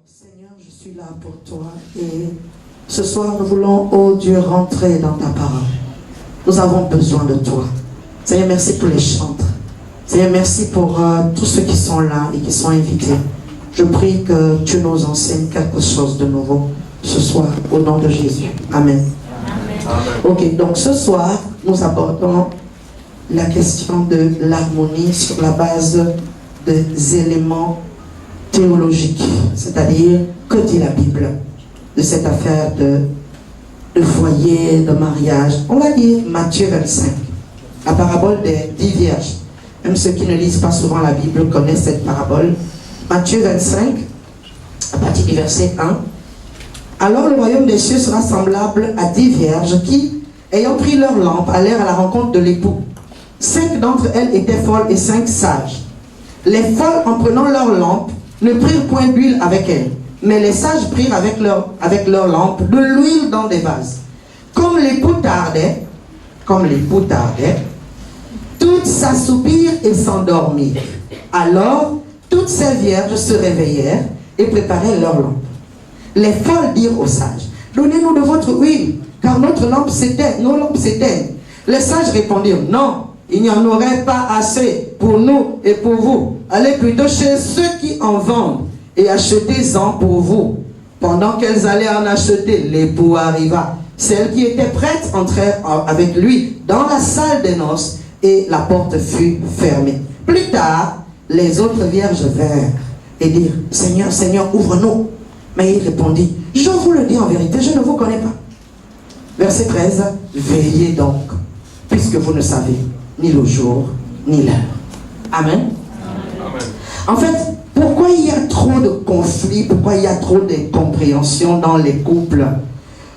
Seigneur, je suis là pour toi et ce soir nous voulons, oh Dieu, rentrer dans ta parole. Nous avons besoin de toi. Seigneur, merci pour les chantres. Seigneur, merci pour tous ceux qui sont là et qui sont invités. Je prie que tu nous enseignes quelque chose de nouveau ce soir, au nom de Jésus. Amen. Amen. Ok, donc ce soir, nous abordons la question de l'harmonie sur la base des éléments théologiques. C'est-à-dire, que dit la Bible de cette affaire de foyer, de mariage? On va lire Matthieu 25, la parabole des 10 vierges. Même ceux qui ne lisent pas souvent la Bible connaissent cette parabole. Matthieu 25, à partir du verset 1. Alors le royaume des cieux sera semblable à 10 vierges qui, ayant pris leur lampe, allèrent à la rencontre de l'époux. 5 d'entre elles étaient folles et 5 sages. Les folles, en prenant leur lampe, ne prirent point d'huile avec elles, mais les sages prirent avec leur lampe de l'huile dans des vases. Comme l'époux tardait, toutes s'assoupirent et s'endormirent. Alors, toutes ces vierges se réveillèrent et préparèrent leur lampe. Les folles dirent aux sages, donnez-nous de votre huile, car nos lampes s'éteignent. Les sages répondirent, non, il n'y en aurait pas assez pour nous et pour vous. Allez plutôt chez ceux qui en vendent et achetez-en pour vous. Pendant qu'elles allaient en acheter, l'époux arriva. Celles qui étaient prêtes entrèrent avec lui dans la salle des noces et la porte fut fermée. Plus tard, les autres vierges vinrent et dirent, Seigneur, Seigneur, ouvre-nous. Mais il répondit, je vous le dis en vérité, je ne vous connais pas. Verset 13, veillez donc, puisque vous ne savez ni le jour, ni l'heure. Amen. Amen. En fait, pourquoi il y a trop de conflits, pourquoi il y a trop d'incompréhension dans les couples?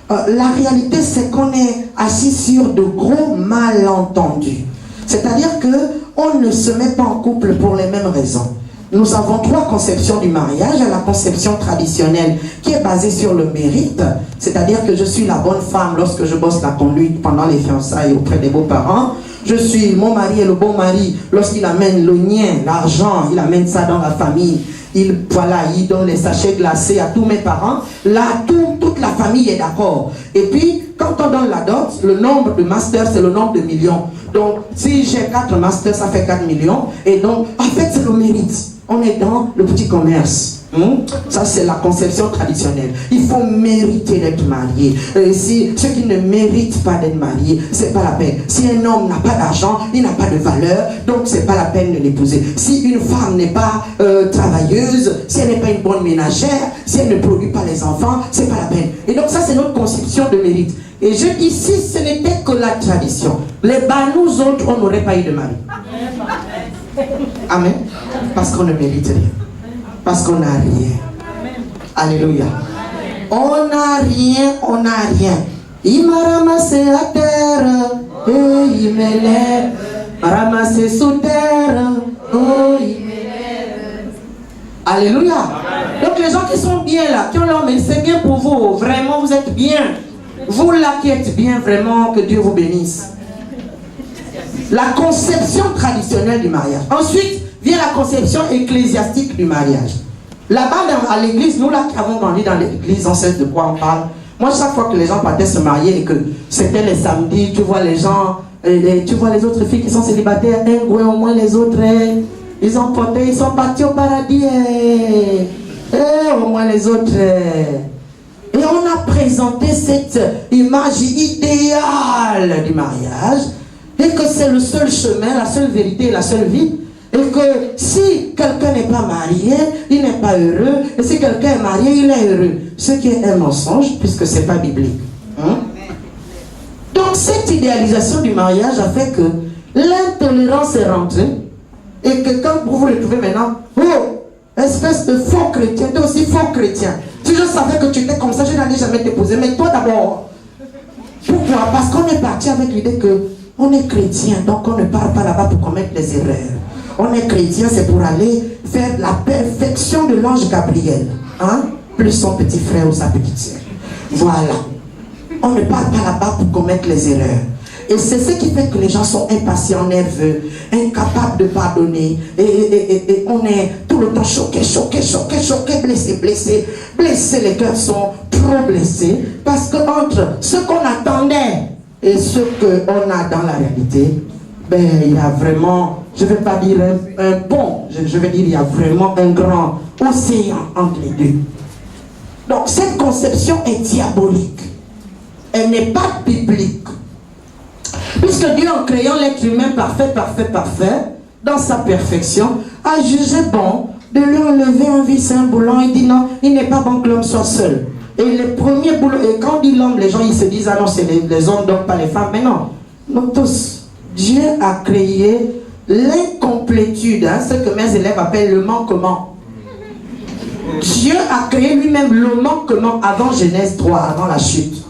La réalité, c'est qu'on est assis sur de gros malentendus. C'est-à-dire qu'on ne se met pas en couple pour les mêmes raisons. Nous avons 3 conceptions du mariage. La conception traditionnelle qui est basée sur le mérite, c'est-à-dire que je suis la bonne femme lorsque je bosse la conduite pendant les fiançailles auprès des beaux-parents. Je suis mon mari et le bon mari lorsqu'il amène le nien, l'argent, il amène ça dans la famille. Il donne les sachets glacés à tous mes parents. Là, toute la famille est d'accord. Et puis, quand on donne la dot, le nombre de masters, c'est le nombre de millions. Donc, si j'ai 4 masters, ça fait 4 millions. Et donc, en fait, c'est le mérite. On est dans le petit commerce. Ça, c'est la conception traditionnelle. Il faut mériter d'être marié. Si ceux qui ne méritent pas d'être mariés, c'est pas la peine. Si un homme n'a pas d'argent, il n'a pas de valeur, donc c'est pas la peine de l'épouser. Si une femme n'est pas travailleuse, si elle n'est pas une bonne ménagère, si elle ne produit pas les enfants, c'est pas la peine. Et donc ça, c'est notre conception de mérite. Et je dis, si ce n'était que la tradition, nous autres, on n'aurait pas eu de mari. Amen. Parce qu'on ne mérite rien. Parce qu'on n'a rien. Alléluia. On n'a rien. Il m'a ramassé à terre, et il m'élève. M'a ramassé sous terre, oh, il m'élève. Alléluia. Donc les gens qui sont bien là, qui ont leur mais c'est bien pour vous, vraiment vous êtes bien. Vous là qui êtes bien, vraiment que Dieu vous bénisse. La conception traditionnelle du mariage. Ensuite vient la conception ecclésiastique du mariage. Là-bas, à l'église, nous là qui avons grandi dans l'église, on sait de quoi on parle. Moi, chaque fois que les gens partaient se marier et que c'était les samedis, tu vois les gens, tu vois les autres filles qui sont célibataires, au moins les autres, ils sont partis au paradis, au moins les autres. Et on a présenté cette image idéale du mariage, et que c'est le seul chemin, la seule vérité et la seule vie. Et que si quelqu'un n'est pas marié, il n'est pas heureux. Et si quelqu'un est marié, il est heureux. Ce qui est un mensonge, puisque ce n'est pas biblique. Donc cette idéalisation du mariage a fait que l'intolérance est rentrée. Et que quand vous vous retrouvez maintenant, oh, espèce de faux chrétien, tu es aussi faux chrétien. Si je savais que tu étais comme ça, je n'allais jamais t'épouser. Mais toi d'abord. Pourquoi? Parce qu'on est parti avec l'idée que on est chrétien, donc on ne part pas là-bas pour commettre des erreurs. On est chrétien, c'est pour aller faire la perfection de l'ange Gabriel. Plus son petit frère ou sa petite sœur. Voilà. On ne part pas là-bas pour commettre les erreurs. Et c'est ce qui fait que les gens sont impatients, nerveux, incapables de pardonner. Et on est tout tout le temps choqués, blessés. Les cœurs sont trop blessés parce que entre ce qu'on attendait et ce qu'on a dans la réalité, ben, il y a vraiment, je ne vais pas dire un pont, je vais dire il y a vraiment un grand océan entre les deux. Donc cette conception est diabolique. Elle n'est pas biblique. Puisque Dieu, en créant l'être humain parfait, dans sa perfection, a jugé bon de lui enlever un vice, un boulon. Il dit non, il n'est pas bon que l'homme soit seul. Et les premiers boulots, et quand on dit l'homme, les gens ils se disent, ah non, c'est les hommes, donc pas les femmes. Mais non, nous tous. Dieu a créé l'incomplétude, hein, ce que mes élèves appellent le manquement. Dieu a créé lui-même le manquement avant Genèse 3, avant la chute.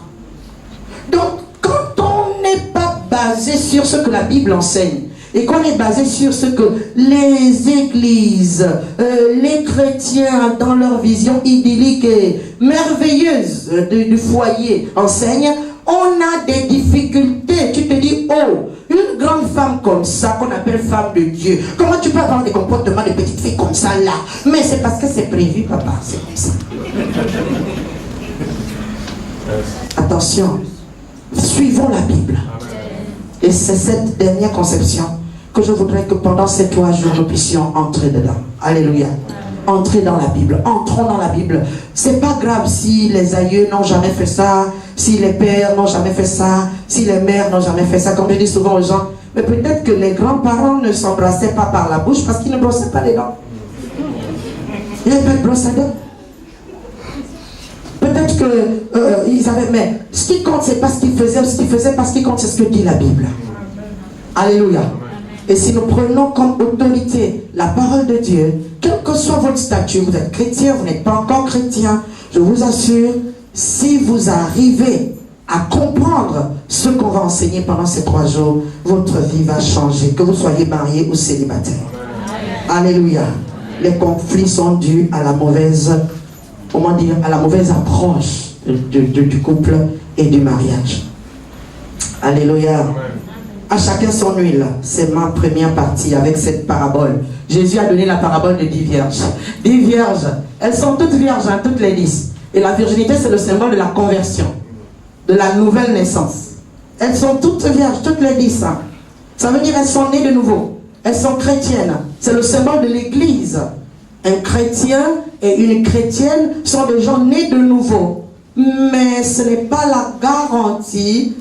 Donc, quand on n'est pas basé sur ce que la Bible enseigne, et qu'on est basé sur ce que les églises, les chrétiens dans leur vision idyllique et merveilleuse du foyer enseignent, on a des difficultés. Tu te dis, oh, une grande femme comme ça, qu'on appelle femme de Dieu, comment tu peux avoir des comportements de petite fille comme ça là? Mais c'est parce que c'est prévu, papa, c'est comme ça. Attention, suivons la Bible. Et c'est cette dernière conception que je voudrais que pendant ces 3 jours, nous puissions entrer dedans. Alléluia. Entrer dans la Bible. Entrons dans la Bible. C'est pas grave si les aïeux n'ont jamais fait ça, si les pères n'ont jamais fait ça, si les mères n'ont jamais fait ça. Comme je dis souvent aux gens, mais peut-être que les grands-parents ne s'embrassaient pas par la bouche parce qu'ils ne brossaient pas les dents. Il n'y avait pas de brosse à dents. Peut-être qu'ils avaient... Mais ce qui compte, c'est pas ce qu'ils faisaient, ce qu'ils faisaient, parce qu'il compte, c'est ce que dit la Bible. Alléluia. Et si nous prenons comme autorité la parole de Dieu, quel que soit votre statut, vous êtes chrétien, vous n'êtes pas encore chrétien, je vous assure, si vous arrivez à comprendre ce qu'on va enseigner pendant ces 3 jours, votre vie va changer, que vous soyez marié ou célibataire. Alléluia. Les conflits sont dus à la mauvaise, comment dire, à la mauvaise approche du couple et du mariage. Alléluia. À chacun son huile. C'est ma première partie avec cette parabole. Jésus a donné la parabole de 10 vierges. 10 vierges, elles sont toutes vierges, hein, toutes les 10. Et la virginité, c'est le symbole de la conversion, de la nouvelle naissance. Elles sont toutes vierges, toutes les 10. Hein. Ça veut dire qu'elles sont nées de nouveau. Elles sont chrétiennes. C'est le symbole de l'église. Un chrétien et une chrétienne sont des gens nés de nouveau. Mais ce n'est pas la garantie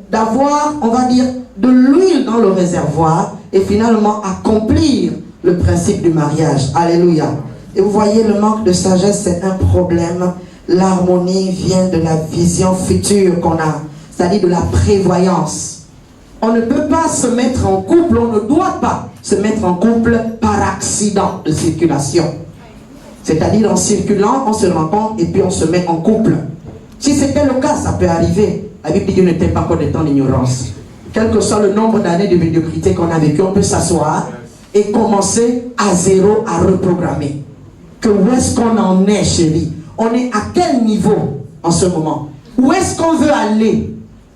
d'avoir, on va dire, de l'huile dans le réservoir et finalement accomplir le principe du mariage. Alléluia. Et vous voyez, le manque de sagesse, c'est un problème. L'harmonie vient de la vision future qu'on a, c'est-à-dire de la prévoyance. On ne peut pas se mettre en couple, on ne doit pas se mettre en couple par accident de circulation. C'est-à-dire en circulant, on se rencontre et puis on se met en couple. Si c'était le cas, ça peut arriver. La Bible dit que Dieu n'était pas encore des temps d'ignorance. Quel que soit le nombre d'années de médiocrité qu'on a vécu, on peut s'asseoir et commencer à zéro à reprogrammer. Que où est-ce qu'on en est, chérie? On est à quel niveau en ce moment? Où est-ce qu'on veut aller?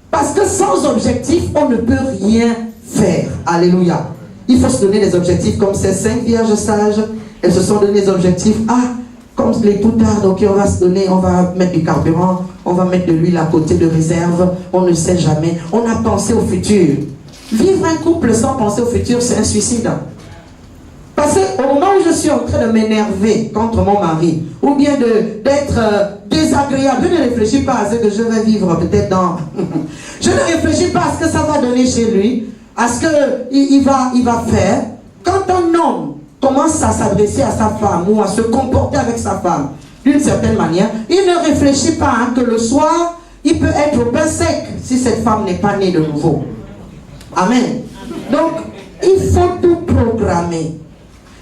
Parce que sans objectif, on ne peut rien faire. Alléluia. Il faut se donner des objectifs comme ces 5 vierges sages. Elles se sont donné des objectifs. Ah, comme les tout tard, ok, on va se donner, on va mettre du carburant, on va mettre de l'huile à côté de réserve, on ne sait jamais. On a pensé au futur. Vivre un couple sans penser au futur, c'est un suicide. Parce qu'au moment où je suis en train de m'énerver contre mon mari, ou bien d'être désagréable, je ne réfléchis pas à ce que je vais vivre peut-être dans... je ne réfléchis pas à ce que ça va donner chez lui, à ce qu'il va faire. Quand un homme commence à s'adresser à sa femme ou à se comporter avec sa femme d'une certaine manière, il ne réfléchit pas hein, que le soir, il peut être au pain sec si cette femme n'est pas née de nouveau. Amen. Donc, il faut tout programmer.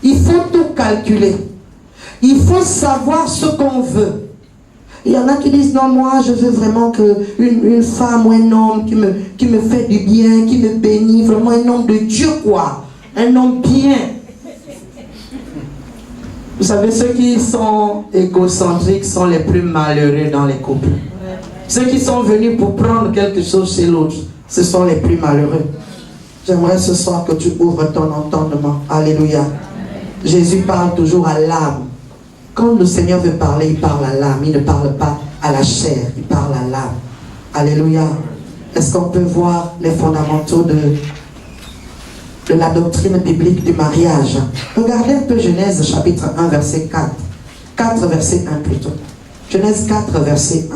Il faut tout calculer. Il faut savoir ce qu'on veut. Il y en a qui disent, non, moi, je veux vraiment une femme ou un homme qui me fait du bien, qui me bénit, vraiment un homme de Dieu, quoi. Un homme bien. Vous savez, ceux qui sont égocentriques sont les plus malheureux dans les couples. Ceux qui sont venus pour prendre quelque chose chez l'autre, ce sont les plus malheureux. J'aimerais ce soir que tu ouvres ton entendement. Alléluia. Jésus parle toujours à l'âme. Quand le Seigneur veut parler, il parle à l'âme. Il ne parle pas à la chair, il parle à l'âme. Alléluia. Est-ce qu'on peut voir les fondamentaux de la doctrine biblique du mariage? Regardez un peu Genèse chapitre 1 verset 4. 4 verset 1 plutôt. Genèse 4 verset 1.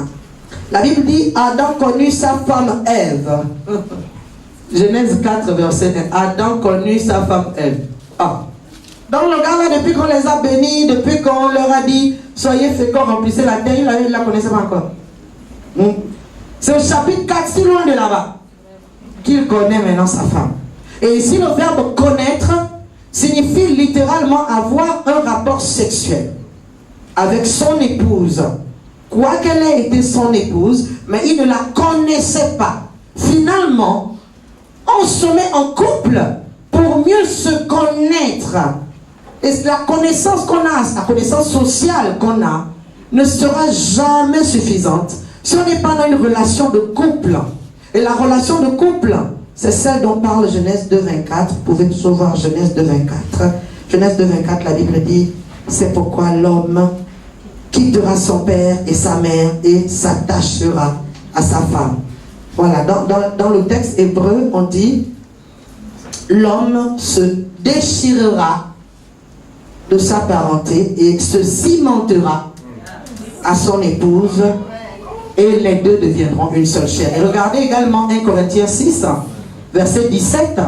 La Bible dit, Adam connut sa femme Ève. Genèse 4 verset 1. Adam connut sa femme Ève. Ah. Donc le gars là, depuis qu'on les a bénis, depuis qu'on leur a dit, soyez féconds, remplissez la terre, il ne la connaissait pas encore. C'est au chapitre 4, si loin de là-bas, qu'il connaît maintenant sa femme. Et ici, le verbe connaître signifie littéralement avoir un rapport sexuel avec son épouse. Quoiqu'elle ait été son épouse, mais il ne la connaissait pas. Finalement, on se met en couple pour mieux se connaître. Et la connaissance qu'on a, la connaissance sociale qu'on a, ne sera jamais suffisante si on n'est pas dans une relation de couple. Et la relation de couple, c'est celle dont parle Genèse 2.24. Vous pouvez toujours voir Genèse 2.24. Genèse 2.24, la Bible dit, c'est pourquoi l'homme quittera son père et sa mère et s'attachera à sa femme. Voilà, dans le texte hébreu, on dit, l'homme se déchirera de sa parenté et se cimentera à son épouse et les deux deviendront une seule chair. Et regardez également 1 Corinthiens 6, verset 17.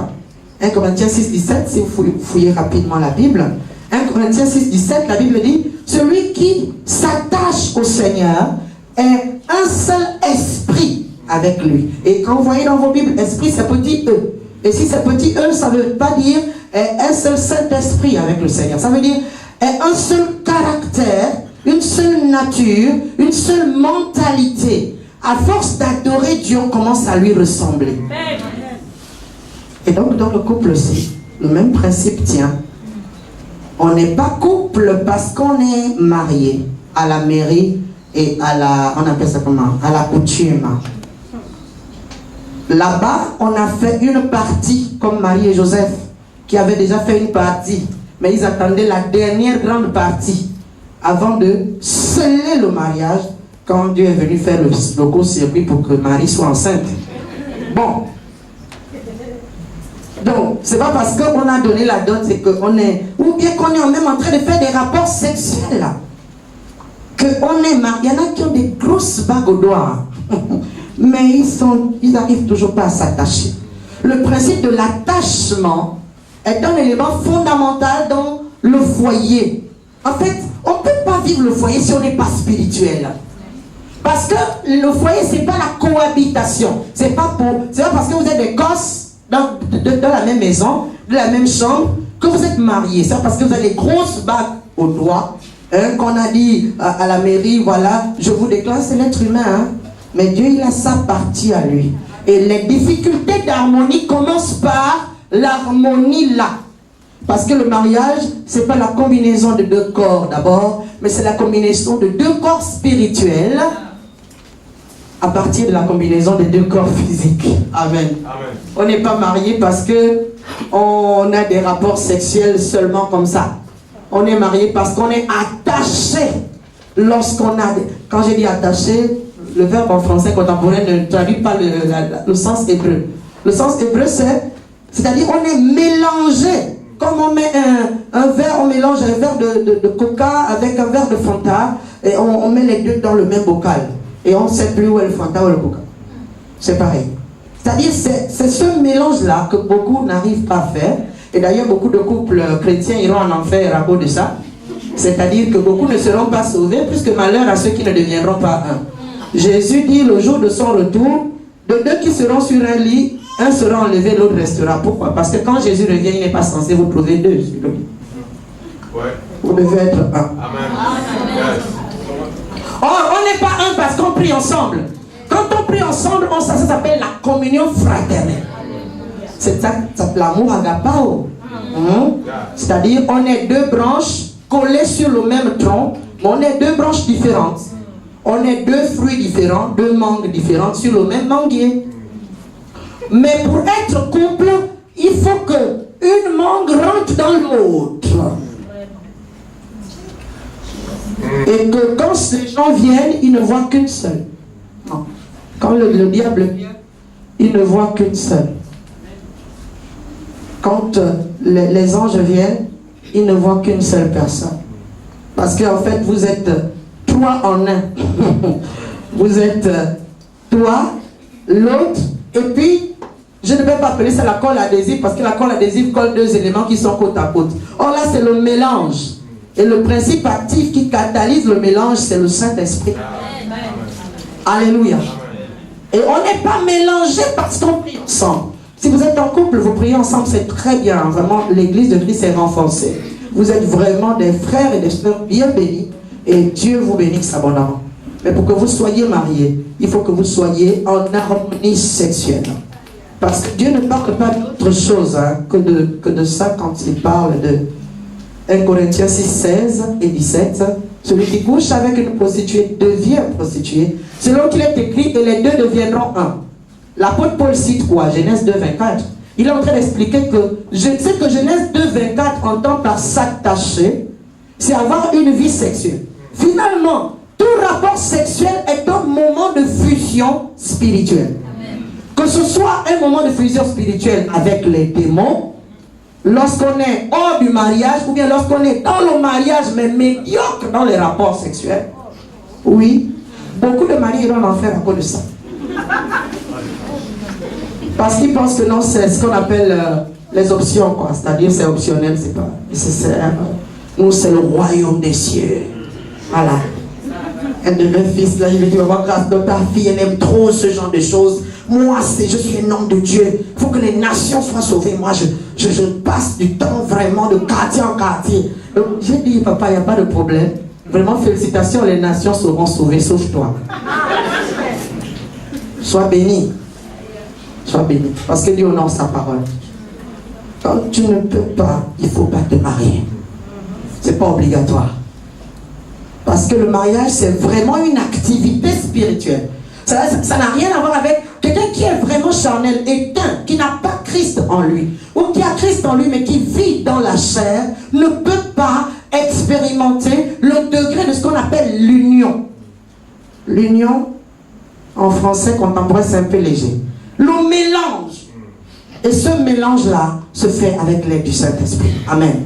1 Corinthiens 6, 17, si vous fouillez rapidement la Bible. 1 Corinthiens 6, 17, la Bible dit, celui qui s'attache au Seigneur est un seul esprit avec lui. Et quand vous voyez dans vos Bibles, esprit, c'est petit E. Et si c'est petit E, ça ne veut pas dire un seul Saint-Esprit avec le Seigneur. Ça veut dire un seul caractère, une seule nature, une seule mentalité. À force d'adorer Dieu, on commence à lui ressembler. Et donc dans le couple aussi, le même principe tient. On n'est pas couple parce qu'on est marié à la mairie et à la, on appelle ça comment? À la coutume. Là-bas, on a fait une partie, comme Marie et Joseph, qui avaient déjà fait une partie. Mais ils attendaient la dernière grande partie avant de sceller le mariage quand Dieu est venu faire le gros circuit pour que Marie soit enceinte. Bon. Donc, c'est pas parce qu'on a donné la dot, c'est qu'on est, ou bien qu'on est même en train de faire des rapports sexuels, qu'on est marié. Il y en a qui ont des grosses bagues au doigt. Mais ils n'arrivent toujours pas à s'attacher. Le principe de l'attachement est un élément fondamental dans le foyer. En fait, on ne peut pas vivre le foyer si on n'est pas spirituel. Parce que le foyer, ce n'est pas la cohabitation. C'est pas parce que vous êtes des gosses dans la même maison, de la même chambre, que vous êtes mariés. C'est parce que vous avez des grosses bagues au doigt, qu'on a dit à la mairie, voilà, je vous déclare, c'est l'être humain, hein. Mais Dieu, il a sa partie à lui. Et les difficultés d'harmonie commencent par l'harmonie là. Parce que le mariage, ce n'est pas la combinaison de deux corps d'abord, mais c'est la combinaison de deux corps spirituels à partir de la combinaison des deux corps physiques. Amen. Amen. On n'est pas marié parce qu'on a des rapports sexuels seulement comme ça. On est marié parce qu'on est attaché. Lorsqu'on a... Quand j'ai dit attaché, le verbe en français contemporain ne traduit pas le sens hébreu. Le sens hébreu, c'est-à-dire on est mélangé. Comme on met un verre, on mélange un verre de coca avec un verre de Fanta, et on met les deux dans le même bocal. Et on ne sait plus où est le Fanta ou le coca. C'est pareil. C'est-à-dire c'est ce mélange-là que beaucoup n'arrivent pas à faire. Et d'ailleurs, beaucoup de couples chrétiens iront en enfer à cause de ça. C'est-à-dire que beaucoup ne seront pas sauvés, puisque malheur à ceux qui ne deviendront pas un. Jésus dit le jour de son retour, de deux qui seront sur un lit, un sera enlevé, l'autre restera. Pourquoi? Parce que quand Jésus revient, il n'est pas censé vous trouver deux sur le lit. Ouais. Vous devez être un. Amen. Or, on n'est pas un parce qu'on prie ensemble. Quand on prie ensemble, ça s'appelle la communion fraternelle. C'est ça, l'amour agapao. C'est-à-dire, on est deux branches collées sur le même tronc, mais on est deux branches différentes. On est deux fruits différents, deux mangues différentes sur le même manguier. Mais pour être couple, il faut que une mangue rentre dans l'autre. Et que quand ces gens viennent, ils ne voient qu'une seule. Non. Quand le diable vient, il ne voit qu'une seule. Quand les anges viennent, ils ne voient qu'une seule personne. Parce qu'en fait, vous êtes trois en un. Vous êtes toi, l'autre, et puis, je ne vais pas appeler ça la colle adhésive, parce que la colle adhésive colle deux éléments qui sont côte à côte. Or là, c'est le mélange. Et le principe actif qui catalyse le mélange, c'est le Saint-Esprit. Alléluia. Et on n'est pas mélangé parce qu'on prie ensemble. Si vous êtes en couple, vous priez ensemble, c'est très bien. Vraiment, l'église de Christ est renforcée. Vous êtes vraiment des frères et des sœurs bien bénis. Et Dieu vous bénisse abondamment. Mais pour que vous soyez mariés, il faut que vous soyez en harmonie sexuelle. Parce que Dieu ne parle pas d'autre chose que de ça quand il parle de 1 Corinthiens 6, 16 et 17. Celui qui couche avec une prostituée devient prostituée. Selon qu'il est écrit, et les deux deviendront un. L'apôtre Paul cite quoi? Genèse 2, 24. Il est en train d'expliquer que ce que Genèse 2, 24 entend par s'attacher, c'est avoir une vie sexuelle. Finalement, tout rapport sexuel est un moment de fusion spirituelle. Que ce soit un moment de fusion spirituelle avec les démons, lorsqu'on est hors du mariage, ou bien lorsqu'on est dans le mariage, mais médiocre dans les rapports sexuels. Oui, beaucoup de maris iront en enfer à cause de ça. Parce qu'ils pensent que non, c'est ce qu'on appelle les options, quoi. C'est-à-dire c'est optionnel, c'est pas nécessaire. Nous, c'est le royaume des cieux. Voilà. Un de mes fils, là, il me dit, maman, grâce de ta fille, elle aime trop ce genre de choses. Moi, je suis un homme de Dieu. Il faut que les nations soient sauvées. Moi, je passe du temps vraiment de quartier en quartier. Donc, j'ai dit, papa, il n'y a pas de problème. Vraiment, félicitations, les nations seront sauvées, sauf toi. Sois béni. Sois béni. Parce que Dieu honore sa parole. Quand tu ne peux pas, il ne faut pas te marier. Ce n'est pas obligatoire. Parce que le mariage, c'est vraiment une activité spirituelle. Ça n'a rien à voir avec quelqu'un qui est vraiment charnel, éteint, qui n'a pas Christ en lui, ou qui a Christ en lui, mais qui vit dans la chair, ne peut pas expérimenter le degré de ce qu'on appelle l'union. L'union, en français contemporain, c'est un peu léger. Le mélange. Et ce mélange-là se fait avec l'aide du Saint-Esprit. Amen.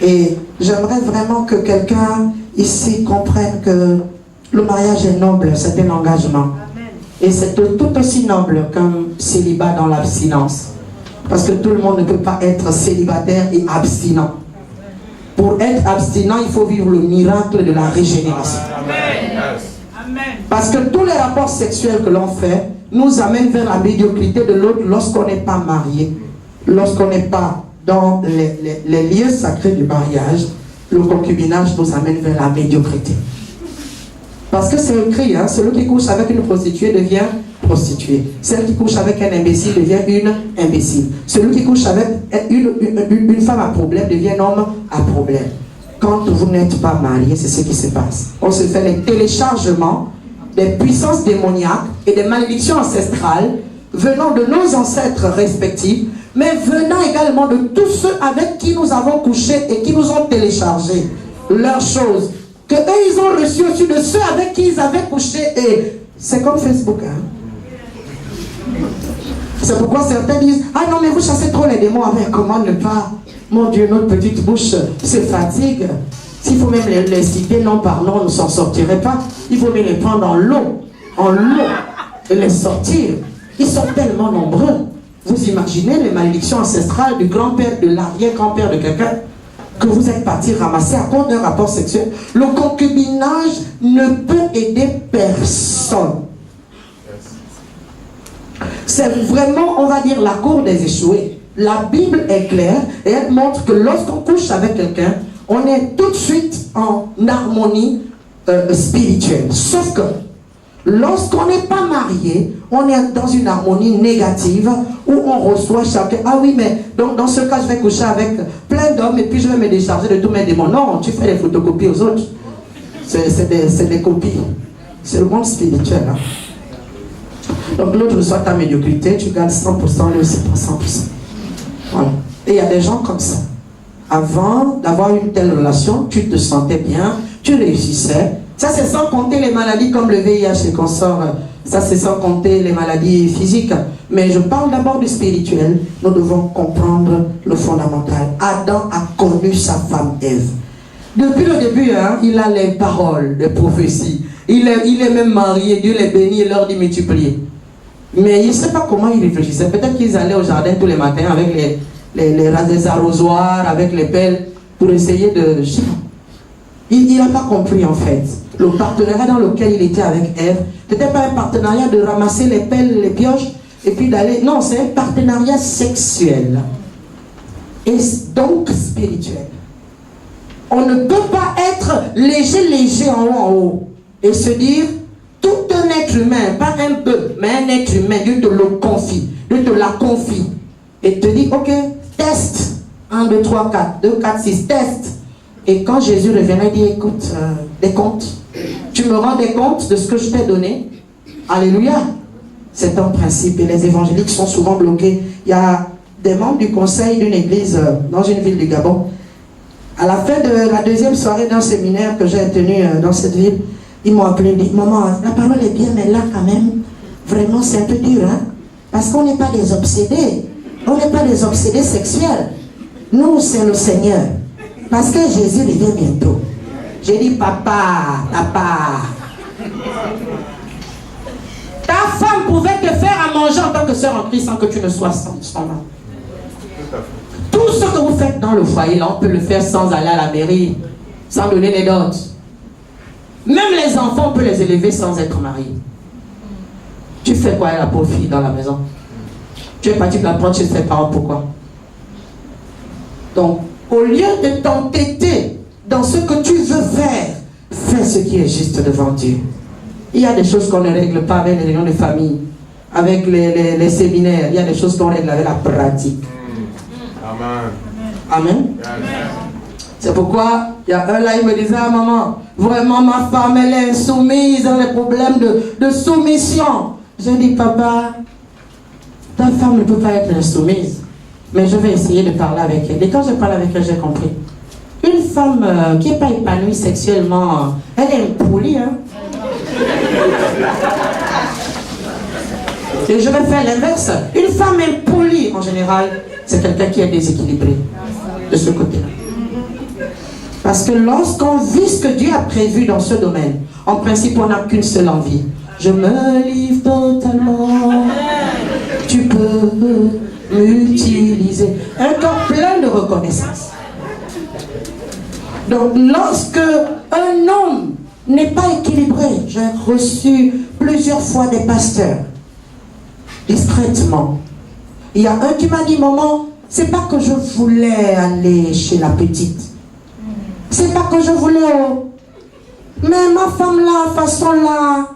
Et j'aimerais vraiment que quelqu'un ici comprenne que le mariage est noble, c'est un engagement. Et c'est tout aussi noble qu'un célibat dans l'abstinence. Parce que tout le monde ne peut pas être célibataire et abstinent. Pour être abstinent, il faut vivre le miracle de la régénération. Parce que tous les rapports sexuels que l'on fait nous amènent vers la médiocrité de l'autre lorsqu'on n'est pas marié. Lorsqu'on n'est pas dans les lieux sacrés du mariage, le concubinage nous amène vers la médiocrité. Parce que c'est écrit, hein, celui qui couche avec une prostituée devient prostituée. Celle qui couche avec un imbécile devient une imbécile. Celui qui couche avec une femme à problème devient un homme à problème. Quand vous n'êtes pas marié, c'est ce qui se passe. On se fait les téléchargements des puissances démoniaques et des malédictions ancestrales venant de nos ancêtres respectifs, mais venant également de tous ceux avec qui nous avons couché et qui nous ont téléchargé leurs choses, que eux ils ont reçu aussi de ceux avec qui ils avaient couché. Et c'est comme Facebook, hein. C'est pourquoi certains disent, ah non mais vous chassez trop les démons. Mais comment ne pas? Mon Dieu, notre petite bouche se fatigue. S'il faut même les citer nom par nom, on ne s'en sortirait pas. Il faut même les prendre en l'eau et les sortir. Ils sont tellement nombreux. Vous imaginez les malédictions ancestrales du grand-père, de l'arrière-grand-père de quelqu'un que vous êtes parti ramasser à cause d'un rapport sexuel. Le concubinage ne peut aider personne. C'est vraiment, on va dire, la cour des échoués. La Bible est claire et elle montre que lorsqu'on couche avec quelqu'un, on est tout de suite en harmonie spirituelle. Sauf que lorsqu'on n'est pas marié, on est dans une harmonie négative où on reçoit chacun. Ah oui, mais donc dans ce cas, je vais coucher avec plein d'hommes et puis je vais me décharger de tous mes démons. Non, tu fais des photocopies aux autres. C'est des copies. C'est le monde spirituel. Hein. Donc l'autre reçoit ta médiocrité, tu gardes 100%, lui aussi pour 100%. Voilà. Et il y a des gens comme ça. Avant d'avoir une telle relation, tu te sentais bien, tu réussissais. Ça, c'est sans compter les maladies comme le VIH et consorts. Ça, c'est sans compter les maladies physiques. Mais je parle d'abord du spirituel. Nous devons comprendre le fondamental. Adam a connu sa femme Ève. Depuis le début, hein, il a les paroles de prophétie. Il est même marié. Dieu les bénit et leur dit multiplier. Mais il ne sait pas comment il réfléchissait. Peut-être qu'ils allaient au jardin tous les matins avec les arrosoirs, avec les pelles, pour essayer de... Il n'a pas compris en fait. Le partenariat dans lequel il était avec Ève, c'était pas un partenariat de ramasser les pelles, les pioches, et puis d'aller... Non, c'est un partenariat sexuel. Et donc spirituel. On ne peut pas être léger en haut, et se dire, tout un être humain, pas un peu, mais un être humain, Dieu te le confie, Dieu te la confie, et te dit, ok, teste, 1, 2, 3, 4, 2, 4, 6, teste. Et quand Jésus reviendra, il dit, écoute, des comptes, tu me rends des comptes de ce que je t'ai donné. Alléluia. C'est un principe, et les évangéliques sont souvent bloqués. Il y a des membres du conseil d'une église dans une ville du Gabon. À la fin de la deuxième soirée d'un séminaire que j'ai tenu dans cette ville, ils m'ont appelé et dit, maman, la parole est bien, mais là quand même, vraiment c'est un peu dur, hein? Parce qu'on n'est pas des obsédés. On n'est pas des obsédés sexuels. Nous, c'est le Seigneur. Parce que Jésus revient bientôt. J'ai dit, papa, ta femme pouvait te faire à manger en tant que sœur en Christ sans que tu ne sois sans main. Tout ce que vous faites dans le foyer, là, on peut le faire sans aller à la mairie, sans donner les dots. Même les enfants, on peut les élever sans être marié. Tu fais quoi la pauvre fille dans la maison? Tu es parti la prendre chez ses parents, pourquoi? Donc, au lieu de t'entêter dans ce que tu veux faire, fais ce qui est juste devant Dieu. Il y a des choses qu'on ne règle pas avec les réunions de famille, avec les séminaires. Il y a des choses qu'on règle avec la pratique. Amen. Amen. C'est pourquoi il y a un là, il me disait, ah maman, vraiment ma femme, elle est insoumise, elle a des problèmes de soumission. J'ai dit, papa, ta femme ne peut pas être insoumise. Mais je vais essayer de parler avec elle. Et quand je parle avec elle, j'ai compris. Une femme qui n'est pas épanouie sexuellement, elle est impolie. Hein? Et je vais faire l'inverse. Une femme impolie, en général, c'est quelqu'un qui est déséquilibré de ce côté-là. Parce que lorsqu'on vit ce que Dieu a prévu dans ce domaine, en principe, on n'a qu'une seule envie. Je me livre totalement. Tu peux m'utiliser. Un corps plein de reconnaissance. Donc, lorsque un homme n'est pas équilibré, j'ai reçu plusieurs fois des pasteurs, discrètement. Il y a un qui m'a dit, maman, c'est pas que je voulais aller chez la petite. C'est pas que je voulais... mais ma femme là, façon là,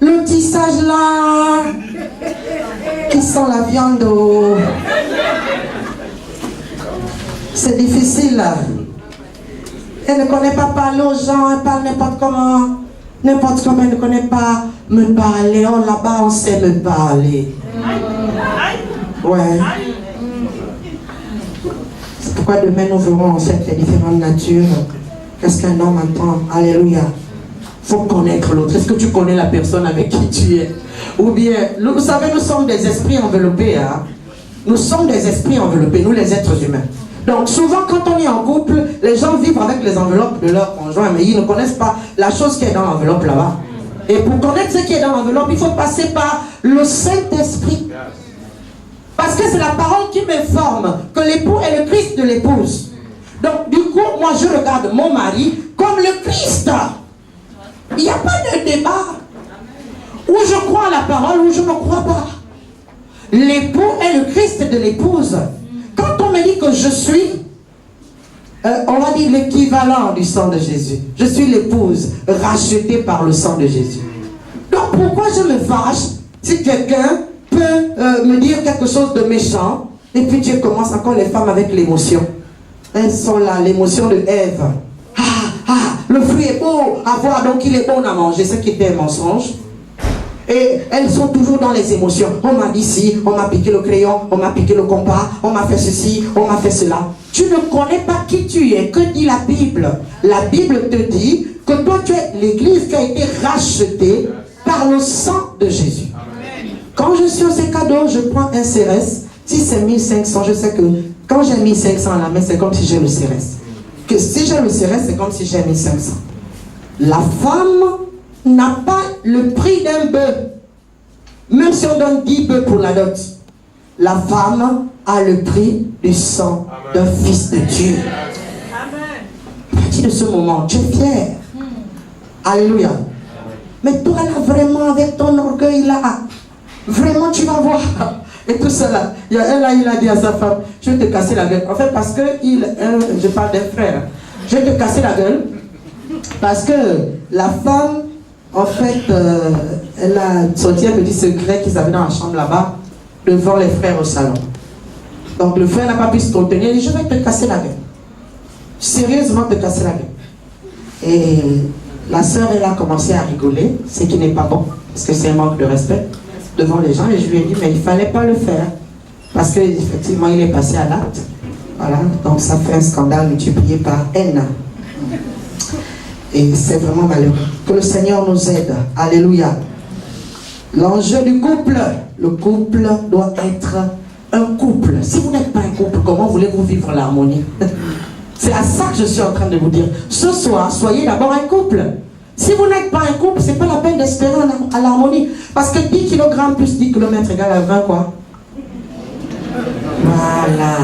le tissage là, qui sent la viande, c'est difficile. Elle ne connaît pas parler aux gens, elle parle n'importe comment, elle ne connaît pas me parler. Oh, là-bas, on sait me parler. Ouais. C'est pourquoi demain, nous verrons en fait les différentes natures. Qu'est-ce qu'un homme entend? Alléluia. Il faut connaître l'autre. Est-ce que tu connais la personne avec qui tu es? Ou bien, vous savez, nous sommes des esprits enveloppés. Hein? Nous sommes des esprits enveloppés, nous les êtres humains. Donc souvent quand on est en couple, les gens vivent avec les enveloppes de leur conjoint, mais ils ne connaissent pas la chose qui est dans l'enveloppe là-bas. Et pour connaître ce qui est dans l'enveloppe, il faut passer par le Saint-Esprit. Parce que c'est la parole qui me forme, que l'époux est le Christ de l'épouse. Donc du coup, moi je regarde mon mari comme le Christ. Il n'y a pas de débat. Ou je crois à la parole ou je ne crois pas. L'époux est le Christ de l'épouse. Quand on me dit que je suis, on va dire l'équivalent du sang de Jésus. Je suis l'épouse rachetée par le sang de Jésus. Donc pourquoi je me fâche si quelqu'un peut me dire quelque chose de méchant et puis Dieu commence encore les femmes avec l'émotion. Elles sont là, l'émotion de Ève. Le fruit est beau à voir, donc il est bon à manger. Ce qui était un mensonge. Et elles sont toujours dans les émotions. On m'a dit ci, on m'a piqué le crayon, on m'a piqué le compas, on m'a fait ceci, on m'a fait cela. Tu ne connais pas qui tu es. Que dit la Bible? La Bible te dit que toi tu es l'église qui a été rachetée par le sang de Jésus. Quand je suis au cadeau, je prends un CRS. Si c'est 1500, je sais que quand j'ai 1500 à la main, c'est comme si j'ai le CRS. Que si j'ai le CRS, c'est comme si j'ai 1500. La femme n'a pas le prix d'un bœuf. Même si on donne 10 bœufs pour la dot, la femme a le prix du sang d'un fils de Dieu. À partir de ce moment, tu es fier. Alléluia. Mais toi là, vraiment, avec ton orgueil là, vraiment tu vas voir. Et tout cela. Il y a un là, il a dit à sa femme, je vais te casser la gueule. En fait, parce que je parle d'un frère. Je vais te casser la gueule. Parce que la femme, en fait, elle a sorti un petit secret qu'ils avaient dans la chambre là-bas, devant les frères au salon. Donc le frère n'a pas pu se contenir, il dit, je vais te casser la gueule. Sérieusement te casser la gueule. Et la sœur, elle a commencé à rigoler, ce qui n'est pas bon, parce que c'est un manque de respect devant les gens. Et je lui ai dit, mais il ne fallait pas le faire. Parce qu'effectivement, il est passé à l'acte. Voilà, donc ça fait un scandale multiplié par N. Et c'est vraiment malheureux. Que le Seigneur nous aide. Alléluia. L'enjeu du couple, le couple doit être un couple. Si vous n'êtes pas un couple, comment voulez-vous vivre l'harmonie? C'est à ça que je suis en train de vous dire. Ce soir, soyez d'abord un couple. Si vous n'êtes pas un couple, c'est pas la peine d'espérer à l'harmonie. Parce que 10 kg plus 10 km égale à 20 quoi. Voilà.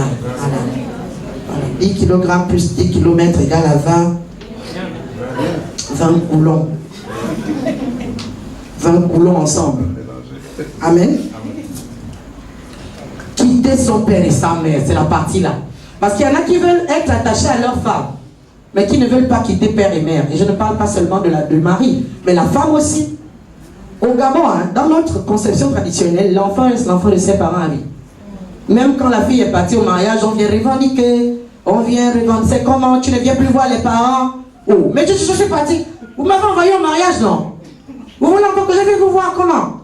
10 kg plus 10 km égale à 20 coulons. 20 coulons ensemble. Amen. Quitter son père et sa mère, c'est la partie là. Parce qu'il y en a qui veulent être attachés à leur femme, mais qui ne veulent pas quitter père et mère. Et je ne parle pas seulement du mari, mais la femme aussi. Au Gabon, hein, dans notre conception traditionnelle, l'enfant est l'enfant de ses parents à lui. Même quand la fille est partie au mariage, on vient revendiquer. C'est comment, tu ne viens plus voir les parents. Oh, mais je suis parti. Vous m'avez envoyé au mariage, non? Vous voulez encore que je vienne vous voir comment?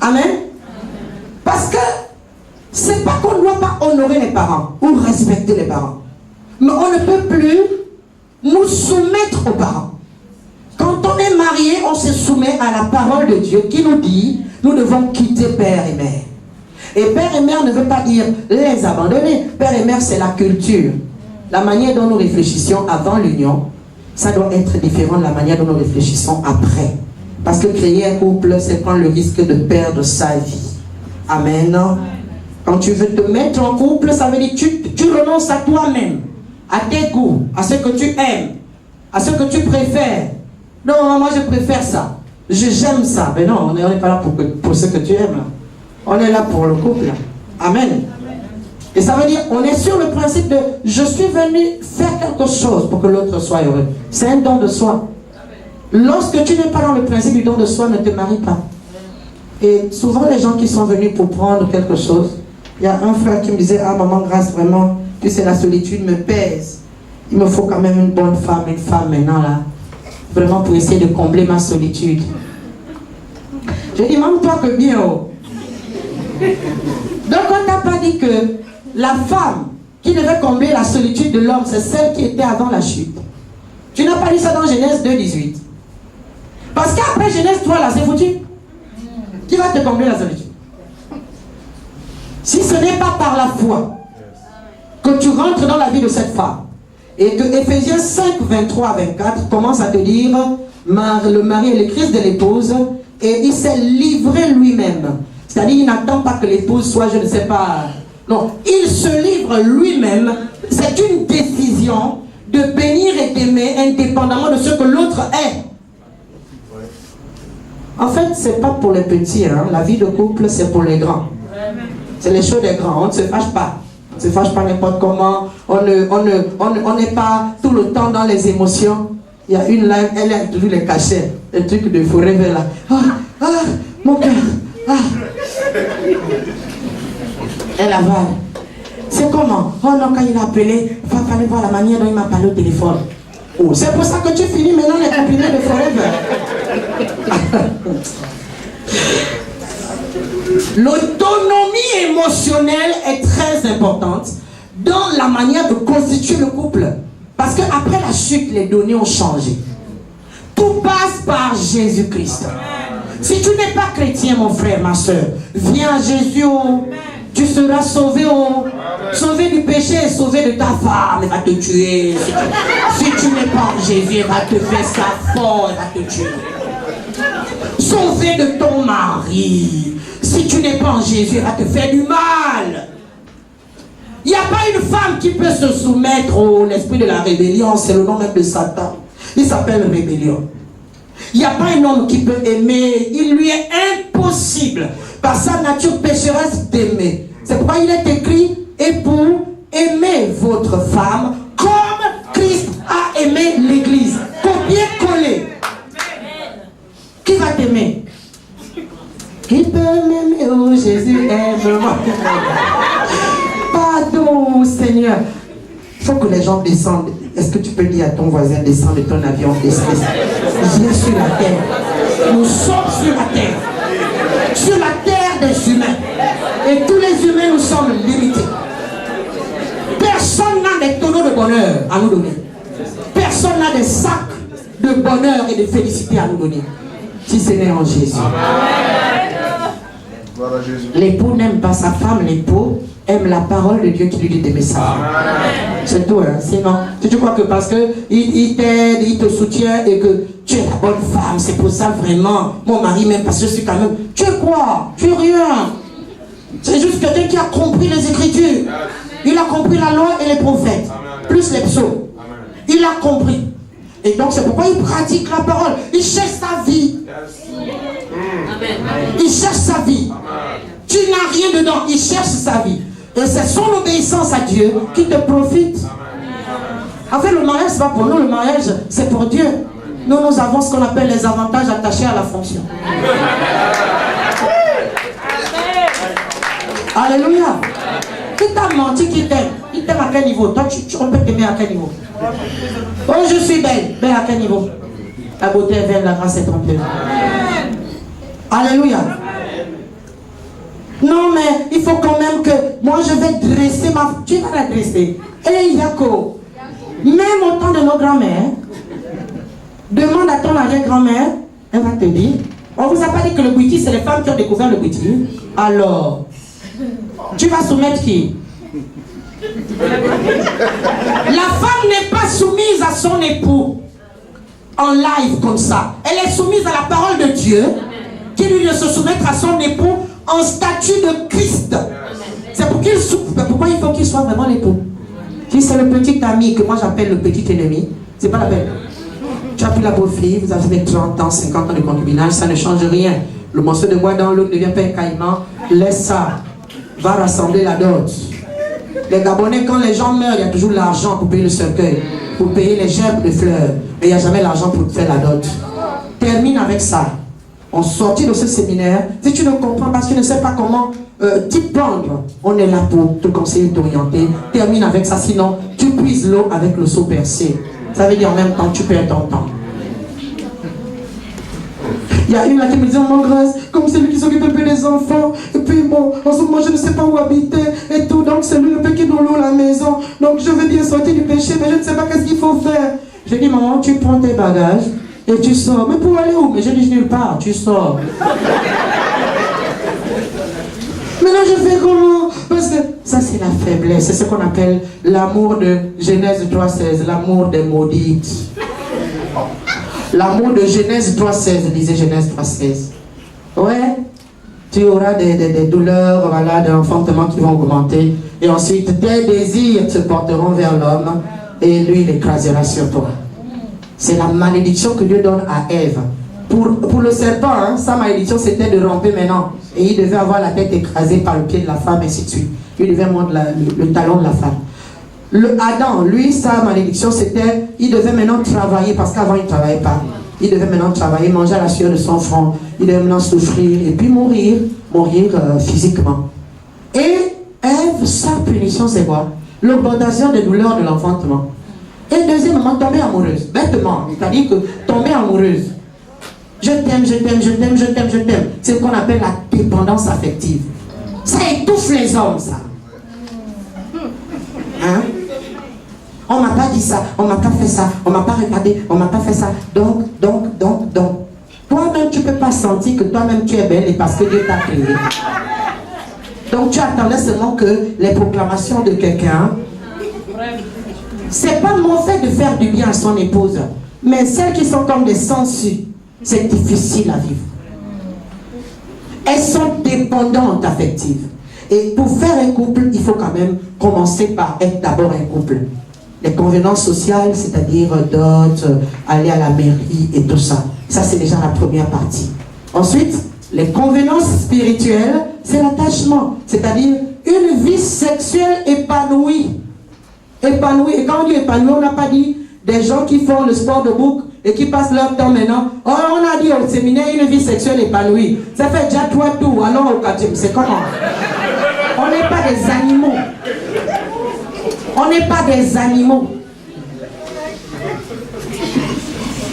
Amen. Parce que c'est pas qu'on ne doit pas honorer les parents ou respecter les parents. Mais on ne peut plus nous soumettre aux parents. Quand on est marié, on se soumet à la parole de Dieu qui nous dit nous devons quitter père et mère. Et père et mère ne veut pas dire les abandonner. Père et mère, c'est la culture. La manière dont nous réfléchissions avant l'union, ça doit être différent de la manière dont nous réfléchissons après. Parce que créer un couple, c'est prendre le risque de perdre sa vie. Amen. Quand tu veux te mettre en couple, ça veut dire que tu renonces à toi-même, à tes goûts, à ce que tu aimes, à ce que tu préfères. Non, moi je préfère ça. J'aime ça. Mais non, on n'est pas là pour ce que tu aimes. Là. On est là pour le couple. Là. Amen. Et ça veut dire, on est sur le principe de je suis venu faire quelque chose pour que l'autre soit heureux. C'est un don de soi. Lorsque tu n'es pas dans le principe du don de soi, ne te marie pas. Et souvent, les gens qui sont venus pour prendre quelque chose, il y a un frère qui me disait, ah maman Grâce, vraiment, tu sais, la solitude me pèse. Il me faut quand même une bonne femme, une femme maintenant là, vraiment pour essayer de combler ma solitude. Je dis, même toi que bien haut. Donc on t'a pas dit que la femme qui devait combler la solitude de l'homme, c'est celle qui était avant la chute. Tu n'as pas dit ça dans Genèse 2,18. Parce qu'après Genèse 3 là, c'est foutu. Qui va te combler la solitude? Si ce n'est pas par la foi que tu rentres dans la vie de cette femme et que Éphésiens 5, 23 à 24 commence à te dire le mari est le Christ de l'épouse et il s'est livré lui-même. C'est-à-dire il n'attend pas que l'épouse soit, je ne sais pas. Non, il se livre lui-même. C'est une décision de bénir et d'aimer indépendamment de ce que l'autre est. En fait, ce n'est pas pour les petits. Hein. La vie de couple, c'est pour les grands. C'est les choses des grands. On ne se fâche pas. On ne se fâche pas n'importe comment. On n'est pas tout le temps dans les émotions. Il y a une là, elle a toujours les cachets. Les trucs de fourré là. Ah, mon cœur. Ah. Elle avale. C'est comment? Oh non, quand il a appelé, il fallait voir la manière dont il m'a parlé au téléphone. Oh, c'est pour ça que tu finis maintenant les comprimés de forever. L'autonomie émotionnelle est très importante dans la manière de constituer le couple. Parce qu'après la chute, les données ont changé. Tout passe par Jésus-Christ. Si tu n'es pas chrétien, mon frère, ma soeur, viens à Jésus. Tu seras sauvé. Sauvé du péché et sauvé de ta femme. Elle va te tuer. Si tu n'es pas en Jésus, elle va te faire sa force. Elle va te tuer. Sauvé de ton mari. Si tu n'es pas en Jésus, elle va te faire du mal. Il n'y a pas une femme qui peut se soumettre à l'esprit de la rébellion. C'est le nom même de Satan. Il s'appelle rébellion. Il n'y a pas un homme qui peut aimer. Il lui est impossible, par sa nature pécheresse, d'aimer. C'est pourquoi il est écrit, époux, aimez votre femme comme Christ a aimé l'église. Copier-coller. Qui va t'aimer? Qui peut m'aimer? Oh Jésus, aime-moi. Pardon, Seigneur. Il faut que les gens descendent. Est-ce que tu peux dire à ton voisin, descends de ton avion, descends. Viens sur la terre. Nous sommes sur la terre. Sur la terre des humains. Et tous les humains, nous sommes limités. Personne n'a des tonneaux de bonheur à nous donner. Personne n'a des sacs de bonheur et de félicité à nous donner. Si ce n'est en Jésus. L'époux n'aime pas sa femme, l'époux aime la parole de Dieu qui lui dit d'aimer sa femme. C'est tout, hein? Sinon, si tu crois que parce qu'il t'aide, il te soutient et que tu es la bonne femme, c'est pour ça vraiment, mon mari m'aime parce que je suis quand même. Tu es quoi? Tu es rien. C'est juste quelqu'un qui a compris les Écritures. Il a compris la loi et les prophètes, plus les psaumes. Il a compris. Et donc c'est pourquoi il pratique la parole. Il cherche sa vie. Il cherche sa vie. Tu n'as rien dedans. Il cherche sa vie. Et c'est son obéissance à Dieu qui te profite. En fait, le mariage, c'est pas pour nous. Le mariage, c'est pour Dieu. Nous, nous avons ce qu'on appelle les avantages attachés à la fonction. Alléluia. Qui t'a menti, qui t'aime? Il t'aime à quel niveau? Toi, on peut t'aimer à quel niveau? Oh, je suis belle. Belle à quel niveau? La beauté est vaine, la grâce est trompeuse. Alléluia. Non, mais il faut quand même que moi je vais dresser ma... Tu vas la dresser. Et Yako, même au temps de nos grands-mères, demande à ton arrière-grand-mère, elle va te dire, on vous a pas dit que le bouti, c'est les femmes qui ont découvert le bouti. Alors, tu vas soumettre qui? La femme n'est pas soumise à son époux en live comme ça. Elle est soumise à la parole de Dieu qui lui dit de se soumettre à son époux en statut de Christ. C'est pour qu'il souffre. Pourquoi il faut qu'il soit vraiment l'époux? Si c'est le petit ami que moi j'appelle le petit ennemi, c'est pas la peine. Tu as pris la beau-fille, vous avez 30 ans, 50 ans de concubinage, ça ne change rien. Le morceau de bois dans l'eau ne devient pas un caïman. Laisse ça. Va rassembler la dot. Les Gabonais, quand les gens meurent, il y a toujours l'argent pour payer le cercueil, pour payer les gerbes de fleurs. Mais il n'y a jamais l'argent pour faire la dot. Termine avec ça. On sortit de ce séminaire. Si tu ne comprends pas, si tu ne sais pas comment t'y prendre, on est là pour te conseiller, t'orienter. Termine avec ça, sinon tu puises l'eau avec le seau percé. Ça veut dire en même temps, tu perds ton temps. Il y a une là qui me dit, mon grâce, comme c'est lui qui s'occupe un peu des enfants. Et puis bon, en ce moment, je ne sais pas où habiter et tout. Donc c'est lui le peu qui nous loue la maison. Donc je veux bien sortir du péché, mais je ne sais pas qu'est-ce qu'il faut faire. Je dis, maman, tu prends tes bagages et tu sors. Mais pour aller où? Mais je dis, nulle part, tu sors. Maintenant, je fais comment? Parce que ça, c'est la faiblesse. C'est ce qu'on appelle l'amour de Genèse 3,16, l'amour des maudites. L'amour de Genèse 3,16, disait Genèse 3,16. Ouais, tu auras des douleurs, voilà, d'enfantement qui vont augmenter. Et ensuite, tes désirs se porteront vers l'homme et lui, il écrasera sur toi. C'est la malédiction que Dieu donne à Ève. Pour le serpent, hein, sa malédiction, c'était de ramper maintenant. Et il devait avoir la tête écrasée par le pied de la femme, et ainsi de suite. Il devait mordre le talon de la femme. Le Adam, lui, sa malédiction, c'était, il devait maintenant travailler, parce qu'avant, il ne travaillait pas. Il devait maintenant travailler, manger à la sueur de son front. Il devait maintenant souffrir, et puis mourir physiquement. Et Ève, sa punition, c'est quoi? L'augmentation des douleurs de l'enfantement. Et deuxièmement, tomber amoureuse. Bêtement, c'est-à-dire que tomber amoureuse. Je t'aime, je t'aime, je t'aime, je t'aime, je t'aime. C'est ce qu'on appelle la dépendance affective. Ça étouffe les hommes, ça. Hein? On m'a pas dit ça, on m'a pas fait ça, on m'a pas regardé, on m'a pas fait ça. Donc. Toi-même, tu peux pas sentir que toi-même tu es belle et parce que Dieu t'a créé. Donc tu attendais seulement que les proclamations de quelqu'un. C'est pas mon fait de faire du bien à son épouse, mais celles qui sont comme des sangsues, c'est difficile à vivre. Elles sont dépendantes affectives. Et pour faire un couple, il faut quand même commencer par être d'abord un couple. Les convenances sociales, c'est-à-dire dot, aller à la mairie et tout ça. Ça, c'est déjà la première partie. Ensuite, les convenances spirituelles, c'est l'attachement. C'est-à-dire une vie sexuelle épanouie. Épanouie. Et quand on dit épanouie, on n'a pas dit des gens qui font le sport de bouc et qui passent leur temps maintenant. Oh, on a dit au séminaire une vie sexuelle épanouie. Ça fait déjà toi tout. Allons au quatrième. C'est comment? On n'est pas des animaux. On n'est pas des animaux.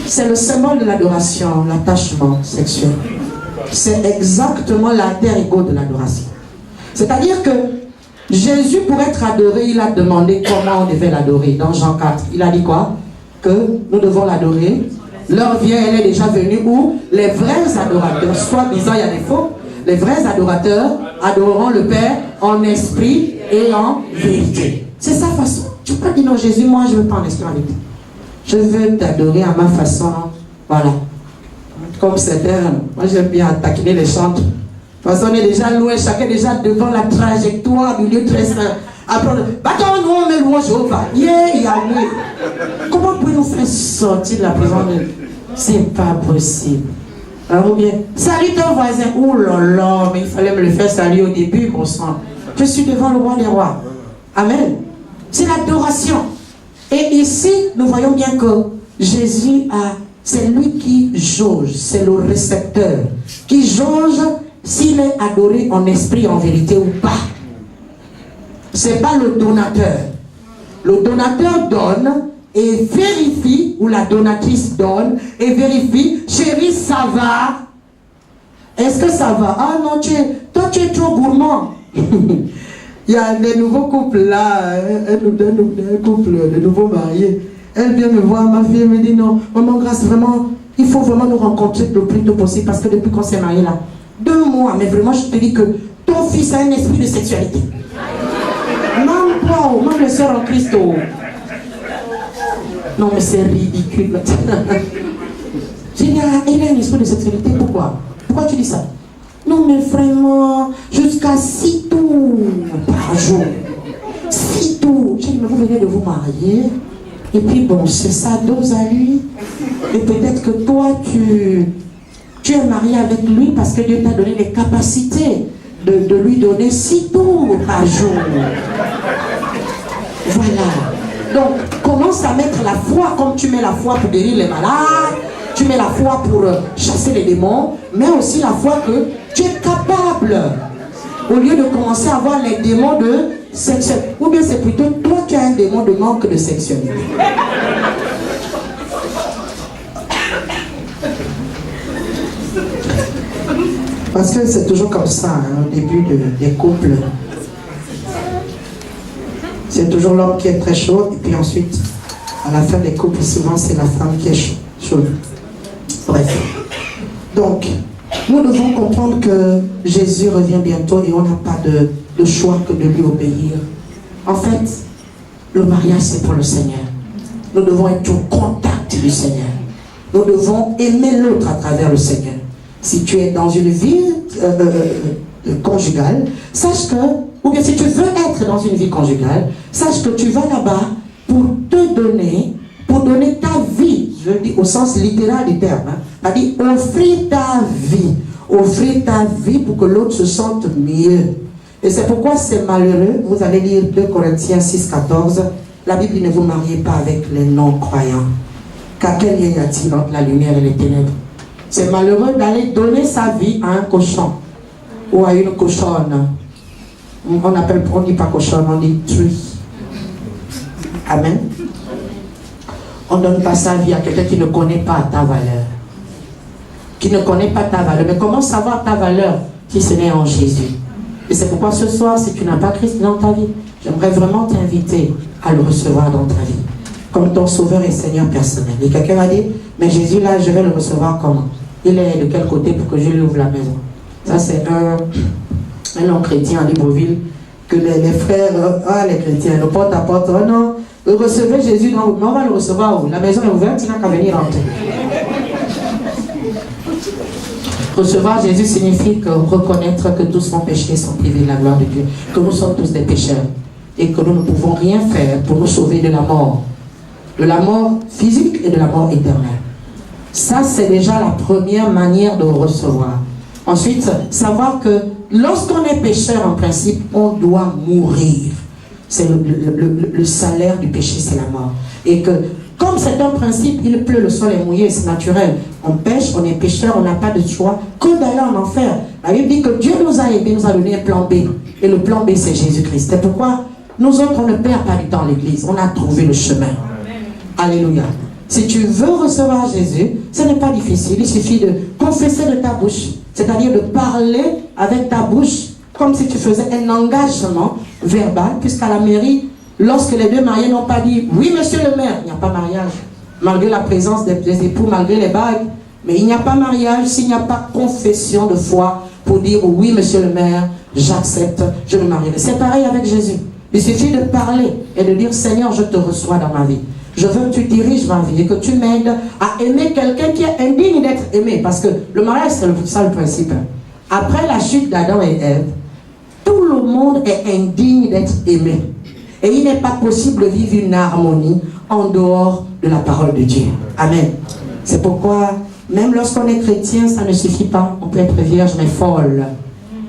C'est le symbole de l'adoration, l'attachement sexuel. C'est exactement l'alter ego de l'adoration. C'est-à-dire que Jésus, pour être adoré, il a demandé comment on devait l'adorer. Dans Jean 4, il a dit quoi? Que nous devons l'adorer. L'heure vient, elle est déjà venue où les vrais adorateurs, soit disant il y a des faux, les vrais adorateurs adoreront le Père en esprit et en vérité. C'est sa façon. Tu peux pas dire non, Jésus, moi je ne veux pas en esprit en vérité. Je veux t'adorer à ma façon. Voilà. Comme certains, moi j'aime bien taquiner les chantres. Parce qu'on est déjà loin, chacun est déjà devant la trajectoire du lieu très saint. Après, bâtons-nous, on met louange Jéhovah. Yahweh. Comment pouvez-nous faire sortir de la présence de Dieu? C'est pas possible. Alors bien, salut ton voisin. Oh là là, mais il fallait me le faire saluer au début, mon sang. Je suis devant le roi des rois. Amen. C'est l'adoration. Et ici, nous voyons bien que Jésus c'est lui qui jauge, c'est le récepteur, qui jauge s'il est adoré en esprit, en vérité ou pas. C'est pas le donateur. Le donateur donne et vérifie, ou la donatrice donne et vérifie, chérie, ça va? Est-ce que ça va? Ah non, toi tu es trop gourmand. Il y a des nouveaux couples là, un couple de nouveaux mariés. Elle vient me voir, ma fille me dit non, maman Grâce, vraiment, il faut vraiment nous rencontrer le plus tôt possible parce que depuis qu'on s'est mariés là, 2 mois, mais vraiment je te dis que ton fils a un esprit de sexualité. Même toi, même les sœurs en Christ. Non mais c'est ridicule. J'ai dit, il a un esprit de sexualité, pourquoi? Pourquoi tu dis ça? Non mais vraiment, jusqu'à 6 tours par jour. 6 tours. J'ai dit, mais vous venez de vous marier. Et puis bon, c'est sa dose à lui. Et peut-être que toi, tu es marié avec lui parce que Dieu t'a donné les capacités de lui donner 6 tours par jour. Voilà. Donc, commence à mettre la foi comme tu mets la foi pour guérir les malades. Tu mets la foi pour chasser les démons, mais aussi la foi que tu es capable. Au lieu de commencer à avoir les démons de sexualité. Ou bien c'est plutôt toi qui as un démon de manque de sexualité. Parce que c'est toujours comme ça, hein, au début des couples. C'est toujours l'homme qui est très chaud, et puis ensuite, à la fin des couples, souvent c'est la femme qui est chaude. Bref. Donc, nous devons comprendre que Jésus revient bientôt et on n'a pas de choix que de lui obéir. En fait, le mariage c'est pour le Seigneur. Nous devons être au contact du Seigneur. Nous devons aimer l'autre à travers le Seigneur. Si tu es dans une vie conjugale, sache que, ou bien si tu veux être dans une vie conjugale, sache que tu vas là-bas pour te donner, pour donner ta vie, je dis au sens littéral du terme, hein, c'est-à-dire offrir ta vie pour que l'autre se sente mieux. Et c'est pourquoi c'est malheureux, vous allez lire 2 Corinthiens 6, 14, la Bible dit ne vous mariez pas avec les non-croyants, car quel lien y a-t-il entre la lumière et les ténèbres? C'est malheureux d'aller donner sa vie à un cochon ou à une cochonne. On ne dit pas cochonne, on dit truie. Amen. On ne donne pas sa vie à quelqu'un qui ne connaît pas ta valeur. Qui ne connaît pas ta valeur. Mais comment savoir ta valeur si ce n'est en Jésus? Et c'est pourquoi ce soir, si tu n'as pas Christ dans ta vie, j'aimerais vraiment t'inviter à le recevoir dans ta vie. Comme ton sauveur et Seigneur personnel. Et quelqu'un a dit, mais Jésus là, je vais le recevoir comment? Il est de quel côté pour que je lui ouvre la maison? Ça c'est un homme chrétien à Libreville, que les frères, les chrétiens, le porte à porte, oh non, vous recevez Jésus, non, mais on va le recevoir où? La maison est ouverte, il n'a qu'à venir entrer. Recevoir Jésus signifie reconnaître que tous nos péchés sont privés de la gloire de Dieu, que nous sommes tous des pécheurs et que nous ne pouvons rien faire pour nous sauver de la mort physique et de la mort éternelle. Ça, c'est déjà la première manière de recevoir. Ensuite, savoir que lorsqu'on est pécheur, en principe, on doit mourir. C'est le salaire du péché, c'est la mort. Et que, comme c'est un principe, il pleut, le sol est mouillé, c'est naturel. On pêche, on est pécheur, on n'a pas de choix que d'aller en enfer. La Bible dit que Dieu nous a aimés, nous a donné un plan B. Et le plan B, c'est Jésus-Christ. C'est pourquoi nous autres, on ne perd pas du temps à l'église. On a trouvé le chemin. Alléluia. Si tu veux recevoir Jésus, ce n'est pas difficile. Il suffit de confesser de ta bouche. C'est-à-dire de parler avec ta bouche comme si tu faisais un engagement verbal. Puisqu'à la mairie, lorsque les deux mariés n'ont pas dit « Oui, monsieur le maire », il n'y a pas mariage. Malgré la présence des époux, malgré les bagues. Mais il n'y a pas mariage s'il n'y a pas confession de foi pour dire « Oui, monsieur le maire, j'accepte, je me marierai ». C'est pareil avec Jésus. Il suffit de parler et de dire « Seigneur, je te reçois dans ma vie. Je veux que tu diriges ma vie et que tu m'aides à aimer quelqu'un qui est indigne d'être aimé. » Parce que le mariage, c'est ça le principe. Après la chute d'Adam et Ève, tout le monde est indigne d'être aimé. Et il n'est pas possible de vivre une harmonie en dehors de la parole de Dieu. Amen. C'est pourquoi, même lorsqu'on est chrétien, ça ne suffit pas. On peut être vierge mais folle.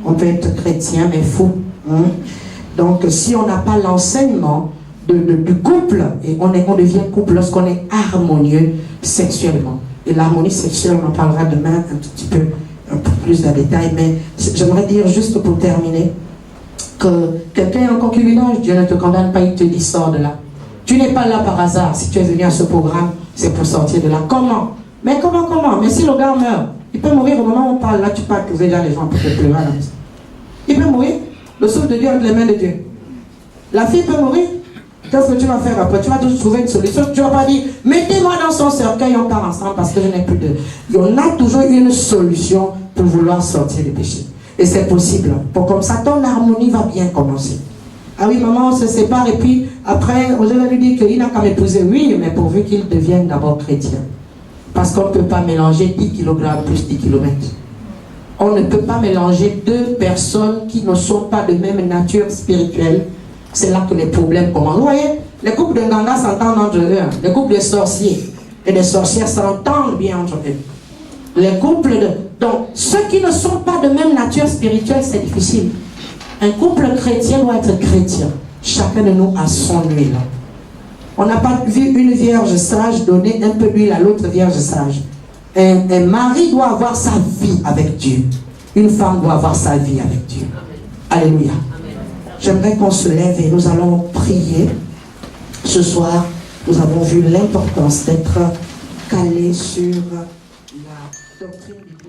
On peut être chrétien mais fou. Donc, si on n'a pas l'enseignement du couple, et on devient couple lorsqu'on est harmonieux sexuellement. Et l'harmonie sexuelle, on en parlera demain un peu plus de détails, mais j'aimerais dire juste pour terminer que quelqu'un est en concubinage, Dieu ne te condamne pas, il te dit sors de là. Tu n'es pas là par hasard. Si tu es venu à ce programme, c'est pour sortir de là. Comment? Mais comment? Mais si le gars meurt, il peut mourir au moment où on parle. Là, tu peux accuser déjà les gens pour te pleurer à la maison. Il peut mourir. Le souffle de Dieu entre les mains de Dieu. La fille peut mourir. Qu'est-ce que tu vas faire après? Tu vas toujours trouver une solution. Tu ne vas pas dire, mettez-moi dans son cercueil, on part ensemble parce que je n'ai plus de... On a toujours une solution pour vouloir sortir du péché. Et c'est possible. Pour comme ça, ton harmonie va bien commencer. Ah oui, maman, on se sépare et puis après, on va lui dire qu'il n'a qu'à m'épouser. Oui, mais pourvu qu'il devienne d'abord chrétien. Parce qu'on ne peut pas mélanger 10 kg plus 10 km. On ne peut pas mélanger deux personnes qui ne sont pas de même nature spirituelle. C'est là que les problèmes commencent. Vous voyez, les couples de Nganga s'entendent entre eux. Les couples de sorciers et de sorcières s'entendent bien entre eux. Les couples de... Donc, ceux qui ne sont pas de même nature spirituelle, c'est difficile. Un couple chrétien doit être chrétien. Chacun de nous a son huile. On n'a pas vu une vierge sage donner un peu d'huile à l'autre vierge sage. Un mari doit avoir sa vie avec Dieu. Une femme doit avoir sa vie avec Dieu. Alléluia. J'aimerais qu'on se lève et nous allons prier. Ce soir, nous avons vu l'importance d'être calés sur la doctrine biblique.